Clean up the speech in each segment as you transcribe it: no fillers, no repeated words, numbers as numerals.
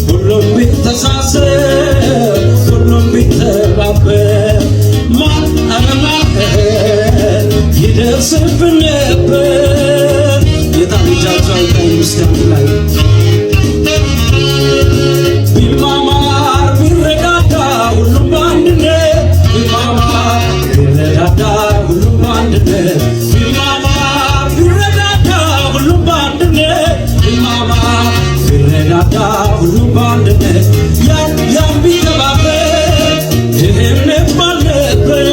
ሁሉም ቢተሳሰብ ሁሉም ቢተባበር ይደርስብን ነበር። የታሪጃቸው አይታይ ምስጋና ላይ ቢማማር ቢረዳዳ ሁሉም በአንድነት ቢማማር ቢረዳዳ ሁሉም በአንድነት ቢማማር ቢረዳዳ ሁሉም በአንድነት ቢማማር ቢረዳዳ ሁሉም በአንድነት ያን ቢተባበር ድህነት ባልነበር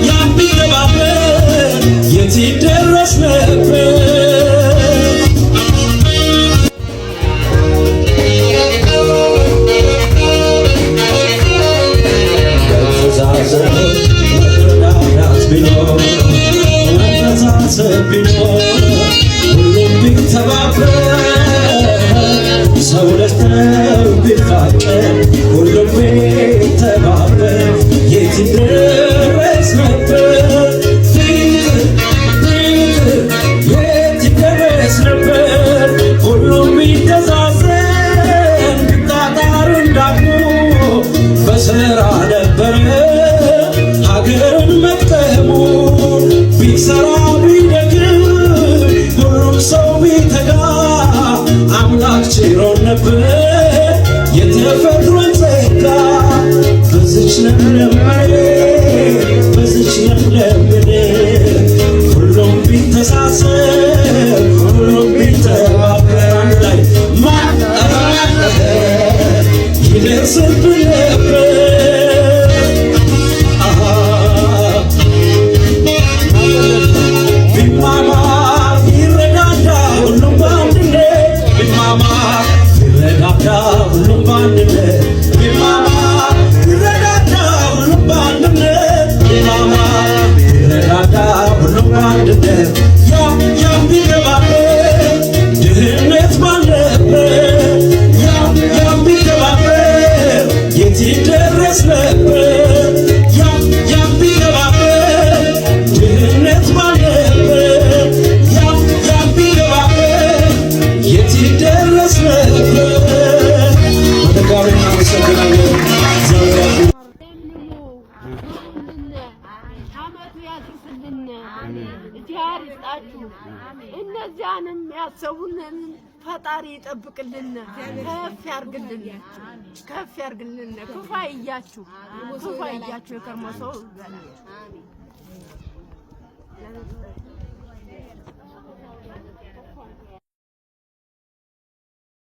ያን ቢተባበር የት ይደረስ ነበር። መተሳሰብ ቢኖር ሁሉም ቢተባበር ሰው ለሰው ቢፋቀር ሁሉም ቢተባበር የት ይደረስ ነበር። የት ይደረስ ነበር። ሁሉም ቢተዛዘን ቢጣጣር እንዳቅሙ በሥራ ነበረ ሀገርን መጥቀሙ። ቢሰራ ቢደግም ሁሉም ሰው ቢተጋ አምላክ ችሮን ነበር የተፈጥሮን ጸጋ። በዚች ለምለም መሬት በዚች ለምለም ምድር ሁሉም ቢተሳሰብ ሁሉም ቢተባበር አንድ ላይ ይደርስብን ነበር። ቢማማር ቢረዳዳ ሁሉም በአንድነት ቢማማር ቢረዳዳ ሁሉም በአንድነት ቢማማር ቢረዳዳ ሁሉም በአንድነት ቢማማር ቢረዳዳ ሁሉም በአንድነት ያም ቢተባበር ድህነት ባልነበር ያም ቢተባበር የት ይደረስ ነበር። ያም ቢተባበር ድህነት ባልነበር ያም ቢተባበር የት ይደረስ ነበር። በተጋሩ እናመሰግናለን። ዓመቱ ያድርስልን፣ እግዚአብሔር ይስጣችሁ። እነዚያንም ያሰቡንን ፈጣሪ ይጠብቅልን፣ ከፍ ያርግልን፣ ከፍ ያርግልን። ክፉ አይያችሁ፣ ክፉ አይያችሁ። የከርሞ ሰው